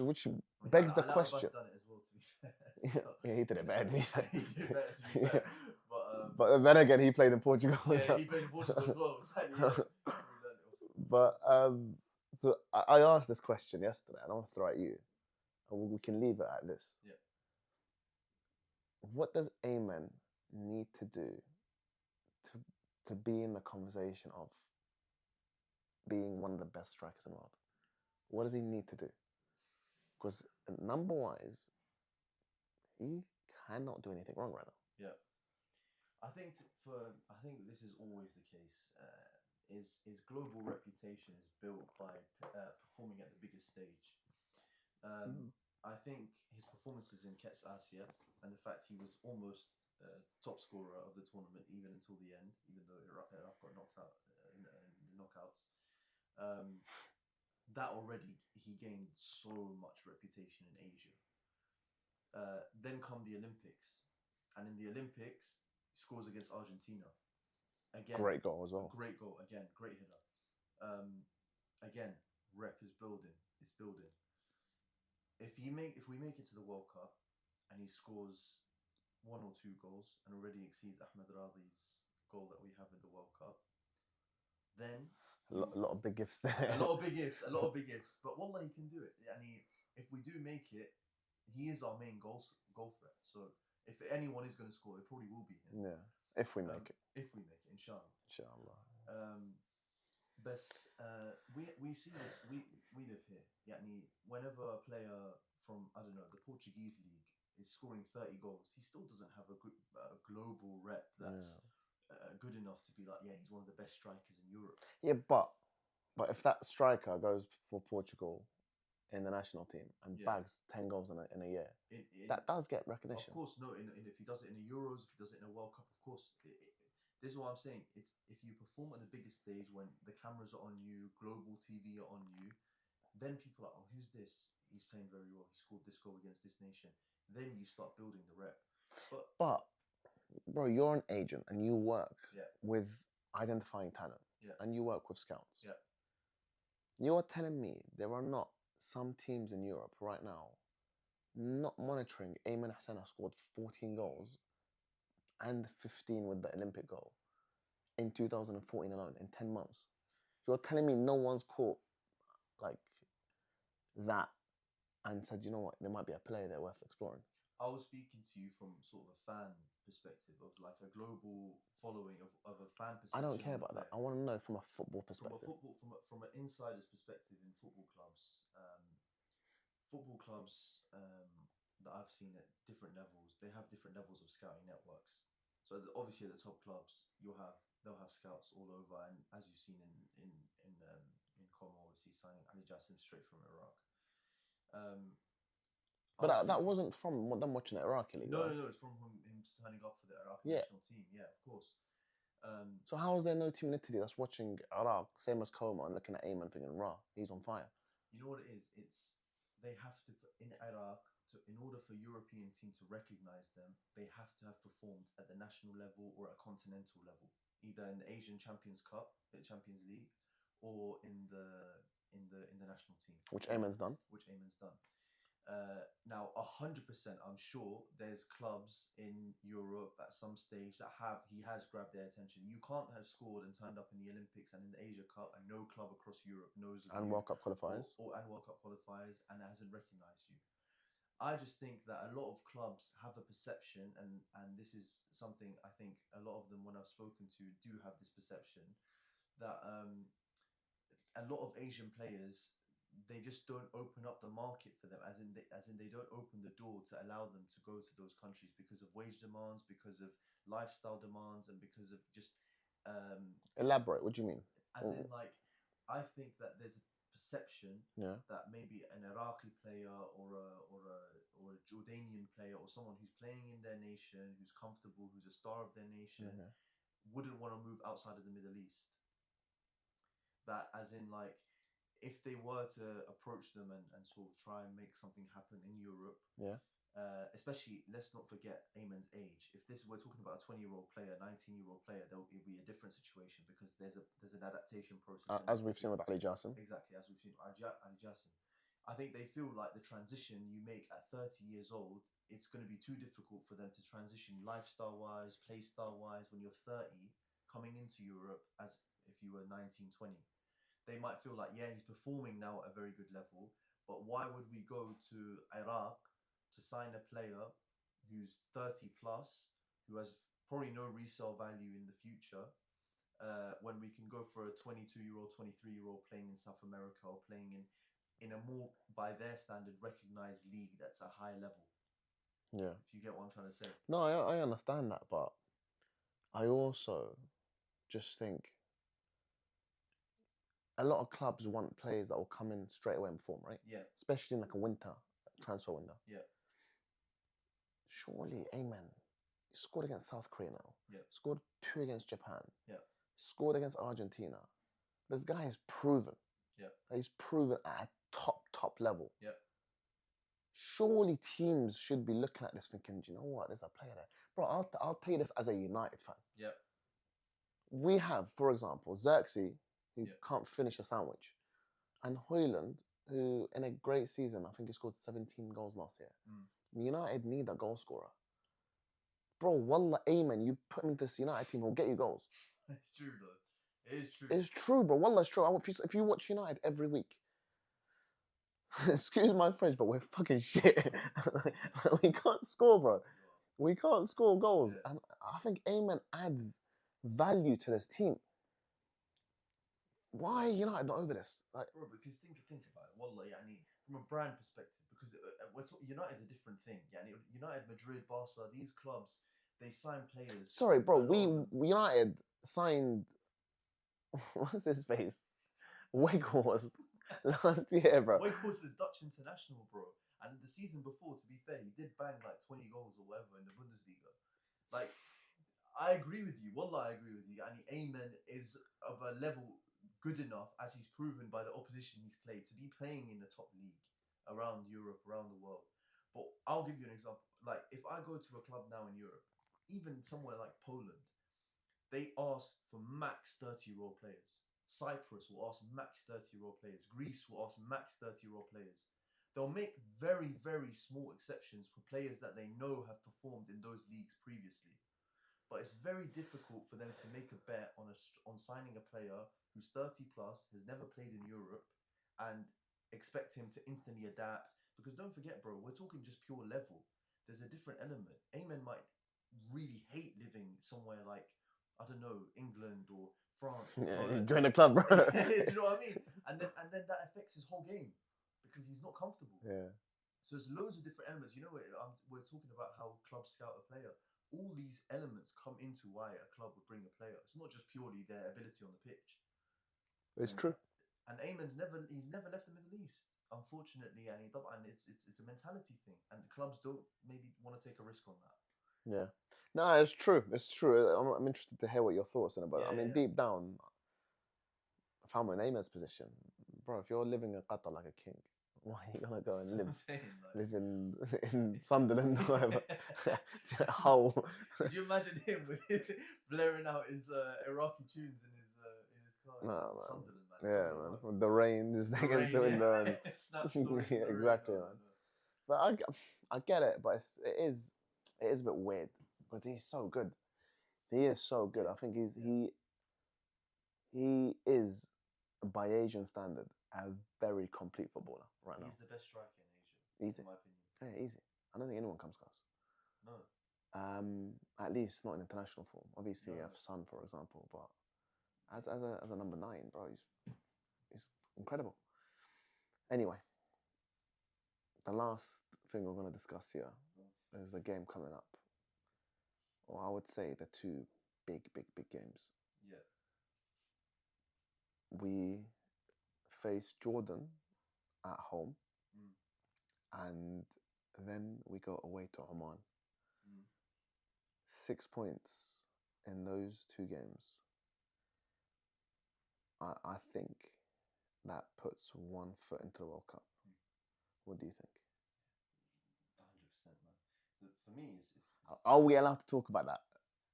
S1: begs the question.
S2: Done it as well, to be fair.
S1: Yeah, he did it better.
S2: He did it better, to be fair.
S1: But then again, he played in Portugal.
S2: Yeah, he played in Portugal as well. Exactly. Yeah.
S1: But so I asked this question yesterday, and I want to throw it at you, and we can leave it at this.
S2: Yeah.
S1: What does Aymen need to do to be in the conversation of being one of the best strikers in the world? What does he need to do? Because number-wise, he cannot do anything wrong right now.
S2: Yeah, I think this is always the case. His global reputation is built by performing at the biggest stage. I think his performances in Casas and the fact he was almost top scorer of the tournament even until the end, even though Iraq got knocked out in the knockouts. That already he gained so much reputation in Asia. Then come the Olympics, and in the Olympics he scores against Argentina. Again,
S1: great goal as well.
S2: Great goal again, great hitter. Again, rep is building. It's building. If we make it to the World Cup and he scores 1 or 2 goals and already exceeds Ahmed Radi's goal that we have in the World Cup, then
S1: a lot of big gifts there.
S2: A lot of big gifts. But wallah, he can do it. And if we do make it, he is our main goal threat. So if anyone is going to score, it probably will be him.
S1: Yeah, if we make it.
S2: If we make it, inshallah.
S1: Inshallah.
S2: بس we see this, we live here. يعني whenever a player from, I don't know, the Portuguese league is scoring 30 goals, he still doesn't have a global rep that's good enough to be like, yeah, he's one of the best strikers in Europe.
S1: Yeah, but if that striker goes for Portugal in the national team and bags 10 goals in a year, that does get recognition.
S2: Of course, no. If he does it in the Euros, if he does it in a World Cup, of course. This is what I'm saying. It's if you perform on the biggest stage when the cameras are on you, global TV are on you, then people are like, oh, who's this? He's playing very well. He scored this goal against this nation. Then you start building the rep.
S1: But bro, you're an agent and you work with identifying talent and you work with scouts.
S2: Yeah.
S1: You're telling me there are not some teams in Europe right now not monitoring Aymen Hussein has scored 14 goals and 15 with the Olympic goal in 2014 alone, in 10 months. You're telling me no one's caught like that and said, you know what, there might be a player there worth exploring.
S2: I was speaking to you from sort of a fan perspective, of like a global following of a fan perspective.
S1: I don't care about that. I want to know from a football perspective.
S2: From an insider's perspective in football clubs. That I've seen at different levels, they have different levels of scouting networks. So obviously at the top clubs, they'll have scouts all over, and as you've seen in Como, obviously signing Ali Jassim straight from Iraq.
S1: But that wasn't from them watching the Iraqi league.
S2: No, it's from him signing up for the Iraqi national team. Yeah, of course.
S1: So how is there no team in Italy that's watching Iraq, same as Como, and looking at Aymen thinking, rah, he's on fire?
S2: You know what it is? They have to, in Iraq, in order for European team to recognize them, they have to have performed at the national level or a continental level, either in the Asian Champions Cup, the Champions League, or in the national team.
S1: Which Aymen's done.
S2: Now, 100%, I'm sure there's clubs in Europe at some stage that he has grabbed their attention. You can't have scored and turned up in the Olympics and in the Asia Cup, and no club across Europe knows of
S1: and
S2: you,
S1: World Cup qualifiers,
S2: and World Cup qualifiers, and hasn't recognised you. I just think that a lot of clubs have a perception, and this is something I think a lot of them, when I've spoken to, do have this perception that a lot of Asian players, they just don't open up the market for them, as in they don't open the door to allow them to go to those countries because of wage demands, because of lifestyle demands, and because of just
S1: elaborate. What do you mean?
S2: As in, like, I think that there's a perception that maybe an Iraqi player or a Jordanian player or someone who's playing in their nation, who's comfortable, who's a star of their nation, wouldn't want to move outside of the Middle East. That, as in, like, if they were to approach them and sort of try and make something happen in Europe, especially, let's not forget Aymen's age. If we're talking about a 20-year-old player, 19-year-old player, it'll be a different situation because there's an adaptation process.
S1: As we've seen with Ali Jassim.
S2: Exactly, as we've seen with Ali Jassim. I think they feel like the transition you make at 30 years old, it's going to be too difficult for them to transition lifestyle-wise, play-style-wise, when you're 30, coming into Europe as if you were 19, 20. They might feel like, yeah, he's performing now at a very good level, but why would we go to Iraq to sign a player who's 30 plus, who has probably no resale value in the future, when we can go for a 22-year-old, 23-year-old playing in South America or playing in a more, by their standard, recognized league that's a high level?
S1: Yeah.
S2: If you get what I'm trying to say.
S1: No, I understand that, but I also just think a lot of clubs want players that will come in straight away and perform, right?
S2: Yeah.
S1: Especially in like a winter transfer window.
S2: Yeah.
S1: Surely, Aymen, he scored against South Korea now.
S2: Yeah.
S1: Scored 2 against Japan.
S2: Yeah.
S1: Scored against Argentina. This guy is proven.
S2: Yeah.
S1: He's proven at a top level.
S2: Yeah.
S1: Surely teams should be looking at this thinking, do you know what? There's a player there. Bro, I'll tell you this as a United fan.
S2: Yeah.
S1: We have, for example, Xerxes, who can't finish a sandwich, and Højlund, who in a great season, I think he scored 17 goals last year. United need a goal scorer. Bro, wallah, Aymen, you put him into this United team, he'll get you goals.
S2: It's true, though. It is true.
S1: It's true, bro. Wallah, it's true. If you watch United every week, excuse my French, but we're fucking shit. We can't score, bro. We can't score goals. And I think Aymen adds value to this team. Why are United not over this? Like,
S2: bro, because think about it. Wallah, from a brand perspective, because United's a different thing. United, Madrid, Barca, these clubs, they sign players.
S1: sorry, bro. United signed what's his face? Weghorst last year, bro.
S2: Weghorst is Dutch international, bro. And the season before, to be fair, he did bang like 20 goals or whatever in the Bundesliga. Like, I agree with you. Wallah, I agree with you. And Aymen is of a level good enough, as he's proven by the opposition he's played, to be playing in the top league around Europe, around the world. But I'll give you an example. Like, if I go to a club now in Europe, even somewhere like Poland, they ask for max 30-year-old players. Cyprus will ask max 30-year-old players. Greece will ask max 30-year-old players. They'll make very, very small exceptions for players that they know have performed in those leagues previously. But it's very difficult for them to make a bet on signing a player who's 30 plus, has never played in Europe, and expect him to instantly adapt. Because don't forget, bro, we're talking just pure level. There's a different element. Aymen might really hate living somewhere like, I don't know, England or France. Or
S1: Yeah, join the club, bro.
S2: Do you know what I mean? And then that affects his whole game because he's not comfortable.
S1: Yeah.
S2: So there's loads of different elements. You know, we're talking about how clubs scout a player. All these elements come into why a club would bring a player. It's not just purely their ability on the pitch.
S1: It's true.
S2: And Aymen's never left the Middle East, unfortunately, and it's a mentality thing, and clubs don't maybe want to take a risk on that.
S1: Yeah, no, it's true. It's true. I'm interested to hear what your thoughts are about. Deep down, if I'm in Aymen's position, bro, if you're living in Qatar like a king, why are you gonna go and live in Sunderland or whatever? Hull.
S2: Could you imagine him blaring out his Iraqi tunes in his car?
S1: No, man.
S2: Sunderland, man.
S1: Yeah, man. With the rain just against the window. And yeah, exactly, man. But I get it, but it is a bit weird because he's so good. He is so good. I think he is, by Asian standard, a very complete footballer right now.
S2: He's the best striker in Asia,
S1: easy.
S2: in my opinion.
S1: Yeah, easy. I don't think anyone comes close.
S2: No.
S1: At least not in international form. Obviously, you have Son, for example, but as a number 9, bro, he's incredible. Anyway, the last thing we're going to discuss here is the game coming up. Or I would say the 2 big games.
S2: Yeah.
S1: We face Jordan at home, and then we go away to Oman. 6 points in those 2 games. I think that puts 1 foot into the World Cup. What do you think?
S2: 100%, man. For me, it's
S1: Are we allowed to talk about that?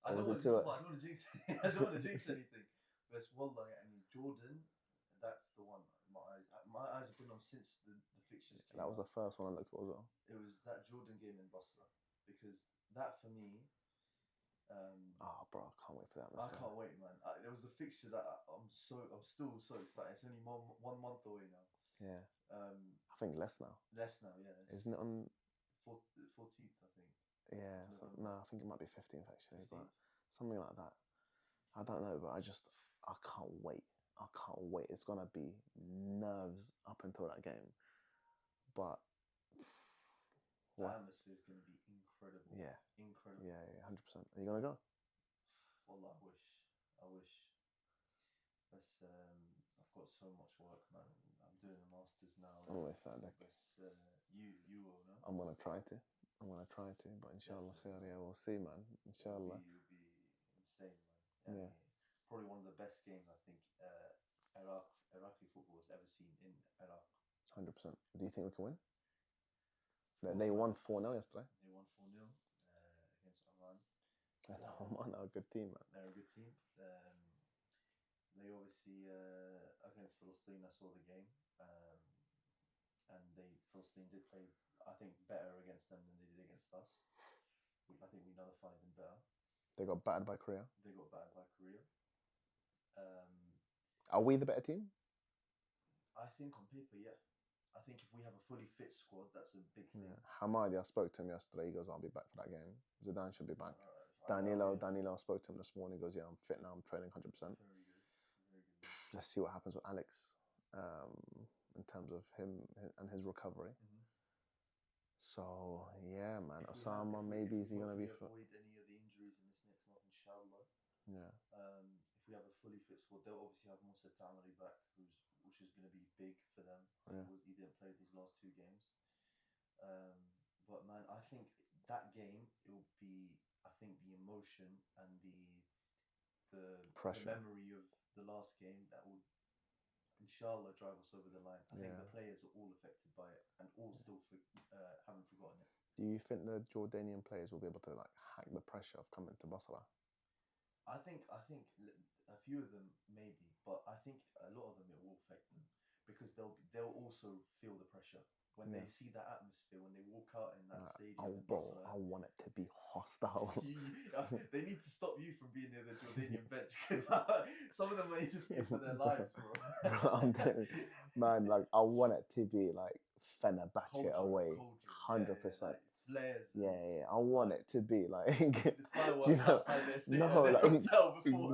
S2: I don't want to jinx anything. But wallah, Jordan, that's the one. My eyes have been on since the fixtures came
S1: That was
S2: out.
S1: the first one I looked at as well.
S2: It was that Jordan game in Basra, because that for me.
S1: Bro, I can't wait for that.
S2: I can't wait, man. There was a fixture that I'm still so excited. It's only 1 month away now.
S1: Yeah. I think less now.
S2: Yeah.
S1: Isn't it on
S2: 14th, I think?
S1: Yeah. No, I think it might be 15th actually, 15th. But something like that. I don't know, but I can't wait. I can't wait. It's gonna be nerves up until that game, but
S2: the atmosphere is gonna be incredible.
S1: Yeah,
S2: incredible.
S1: Yeah, 100%. Are you gonna go?
S2: Well, I wish. I've got so much work, man. I'm doing a masters now.
S1: I'm with that.
S2: You will, no?
S1: I'm gonna try to, but inshallah khair, yeah, we'll see, man. Inshallah.
S2: You'll be insane, man.
S1: Yeah.
S2: Probably one of the best games I think Iraqi football has ever seen in Iraq.
S1: 100%. Do you think we can win? They won 4-0 yesterday.
S2: They won 4-0 against Oman.
S1: Oman are a good team, man.
S2: They're a good team. They obviously against Palestine, I saw the game, and Palestine did play, I think, better against them than they did against us. I think we nullified them better.
S1: They got battered by Korea. Are we the better team?
S2: I think on paper, yeah. I think if we have a fully fit squad, that's a big thing.
S1: Yeah. Hamadi, I spoke to him yesterday. He goes, "I'll be back for that game." Zidane should be back. Danilo, I spoke to him this morning. He goes, "Yeah, I'm fit now. I'm training 100%."
S2: Very good.
S1: let's see what happens with Alex in terms of him and his recovery. So yeah, man, Osama maybe is he gonna be?
S2: Avoid any of the injuries in this next month, inshallah.
S1: Yeah.
S2: If we have a fully fit squad, they'll obviously have Musa Tamari back, which is going to be big for them.
S1: Yeah.
S2: He didn't play these last 2 games. But man, I think that game it will be. I think the emotion and the
S1: Pressure.
S2: memory of the last game that will, inshallah, drive us over the line. I think the players are all affected by it and all still haven't forgotten it.
S1: Do you think the Jordanian players will be able to like hack the pressure of coming to Basra?
S2: I think a few of them maybe, but I think a lot of them it will affect them because they'll also feel the pressure when they see that atmosphere when they walk out in that stadium in Basra.
S1: I want it to be hostile.
S2: They need to stop you from being near the Jordanian bench because some of them need to fear for their lives, bro.
S1: I'm telling you, man, like I want it to be like Fenerbahce away, 100%.
S2: Flares.
S1: Yeah. I want it to be like.
S2: Outside their stadium.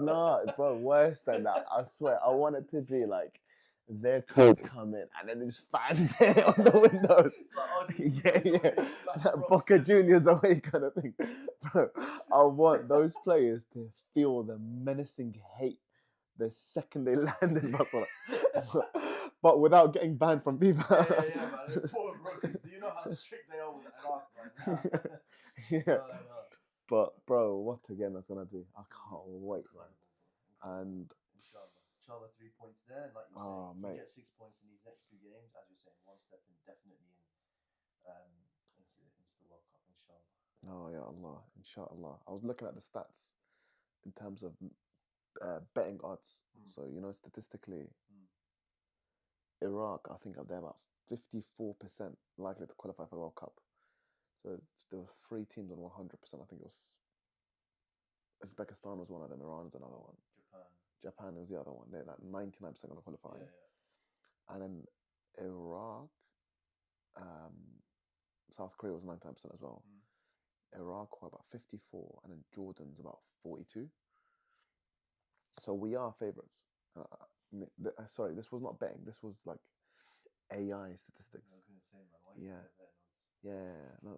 S1: No, bro. Worse than that. I swear. I want it to be like their coach come in and then there's fans there on the windows. Like Boca Juniors away kind of thing, bro. I want those players to feel the menacing hate the second they land in Barcelona. But without getting banned from FIFA.
S2: Yeah, man. Important, bro, because you know how strict they are with Iraq right now.
S1: But, bro, what a game that's going to be. I can't wait, man. And...
S2: Inshallah, 3 points there. Like you're saying, if we get 6 points in these next 2 games, as you're saying, one step in, definitely into the World Cup, inshallah.
S1: Oh, ya Allah, inshallah. I was looking at the stats in terms of betting odds. So, statistically... Iraq, I think they're about 54% likely to qualify for the World Cup. So there were 3 teams on 100%. I think it was Uzbekistan was one of them, Iran is another one. Japan was the other one. They're like 99% going to qualify. And then Iraq, South Korea was 99% as well. Iraq were about 54, and then Jordan's about 42. So we are favourites. Sorry, this was not betting. This was like AI statistics.
S2: I was going to say, man, why you
S1: no.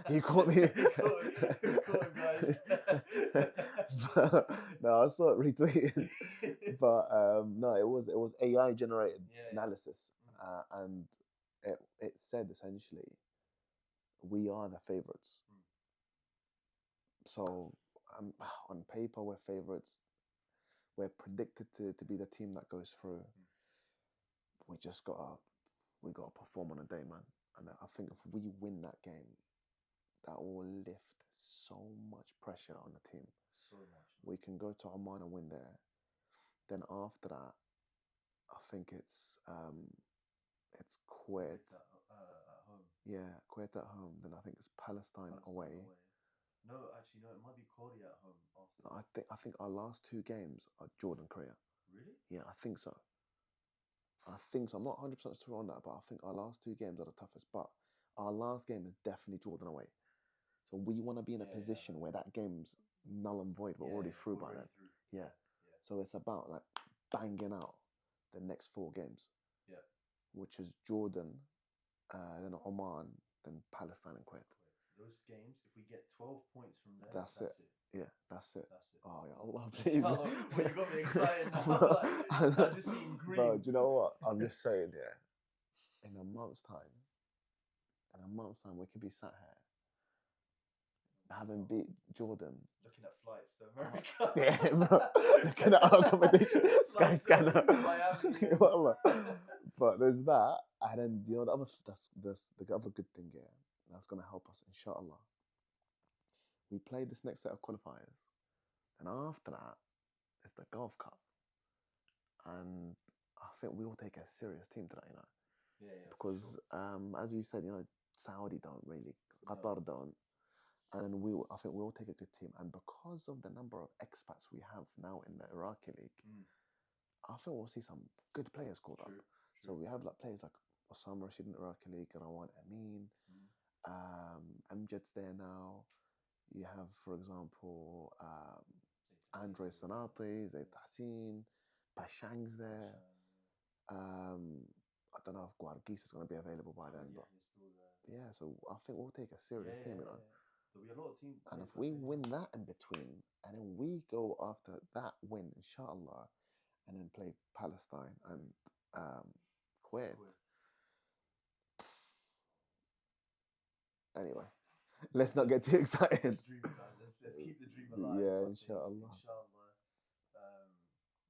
S1: You caught me.
S2: Caught him, guys.
S1: No, I saw it retweeted. But no, it was AI generated analysis, and it said essentially we are the favourites. So on paper we're favourites. We're predicted to be the team that goes through. We just gotta perform on a day, man. And I think if we win that game, that will lift so much pressure on the team.
S2: So much.
S1: We can go to Oman and win there. Then after that, I think it's Kuwait
S2: at home.
S1: Yeah, Kuwait at home. Then I think it's Palestine away.
S2: No, actually, no. It might be Korea at home. After.
S1: I think our last 2 games are Jordan, Korea.
S2: Really?
S1: Yeah, I think so. I'm not 100% sure on that, but I think our last 2 games are the toughest. But our last game is definitely Jordan away. So we want to be in a position where that game's null and void. We're already through by then. Yeah. So it's about like banging out the next 4 games.
S2: Yeah.
S1: Which is Jordan, then Oman, then Palestine and Kuwait.
S2: Those games, if we get 12 points from there,
S1: that's it. Yeah, that's it.
S2: Oh,
S1: yeah, Allah, please.
S2: Well, you got me excited now. I'm just seeing green.
S1: Bro, do you know what? I'm just saying, in a month's time, we could be sat here having beat Jordan.
S2: Looking at flights to America.
S1: Yeah, bro. Looking at our accommodation. Sky Scanner. But there's that. And then, the other good thing here, that's going to help us, inshallah. We play this next set of qualifiers. And after that, it's the Gulf Cup. And I think we will take a serious team to that,
S2: Yeah.
S1: Because, as you said, Saudi don't really, Qatar don't. And I think we'll take a good team. And because of the number of expats we have now in the Iraqi league, I think we'll see some good players called up. So we have like players like Osama Rashid in the Iraqi league, Rawan Amin, Amjad's there now. You have, for example, Andre Sanati, Zayd Hashim. Bashang's there. I don't know if Guarguis is going to be available by then, but yeah, so I think we'll take a serious team, you know.
S2: There'll be a lot of teams.
S1: And if we win that in between, and then we go after that win, inshallah, and then play Palestine and Kuwait. Anyway, let's not get too excited.
S2: Let's dream, let's keep the dream alive.
S1: Yeah, inshallah.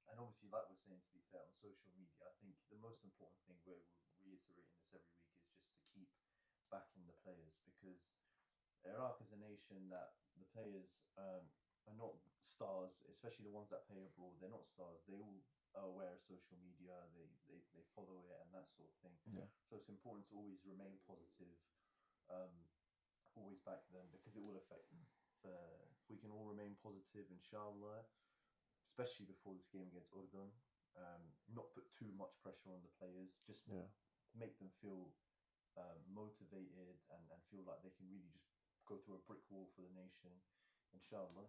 S2: And obviously, like we're saying, to be fair, on social media, I think the most important thing we're reiterating this every week is just to keep backing the players, because Iraq is a nation that the players are not stars, especially the ones that play abroad. They're not stars. They all are aware of social media. They follow it and that sort of thing.
S1: Yeah.
S2: So it's important to always remain positive, always back them, because it will affect them. If we can all remain positive, inshallah, especially before this game against Urdun, not put too much pressure on the players, just make them feel motivated and feel like they can really just go through a brick wall for the nation. Inshallah,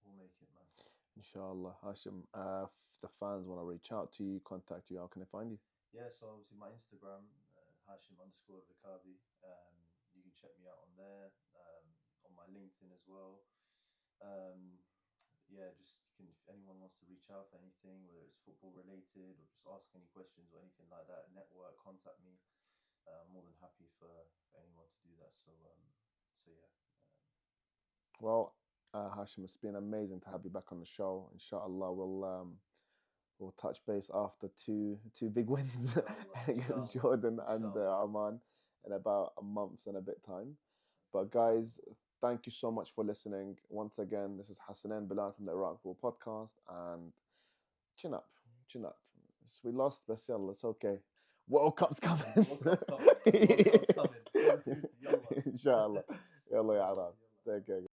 S2: we'll make it, man.
S1: Inshallah. Hashim, if the fans want to reach out to you, contact you, how can they find you?
S2: Yeah, so obviously my Instagram, Hashim_Vikabi. You can check me out on there, on my LinkedIn as well. Yeah, just if anyone wants to reach out for anything, whether it's football related or just ask any questions or anything like that, network, contact me. I'm more than happy for anyone to do that. So yeah.
S1: Well, Hashim, it's been amazing to have you back on the show. Inshallah, we'll touch base after two big wins against Jordan and Oman in about a month and a bit time. But guys, thank you so much for listening. Once again, this is Hassanin Bilal from the Iraq Football Podcast, and chin up. We lost, but still, it's okay. World Cup's coming.
S2: World Cup's coming.
S1: Inshallah. Yalla ya Arab. Take care.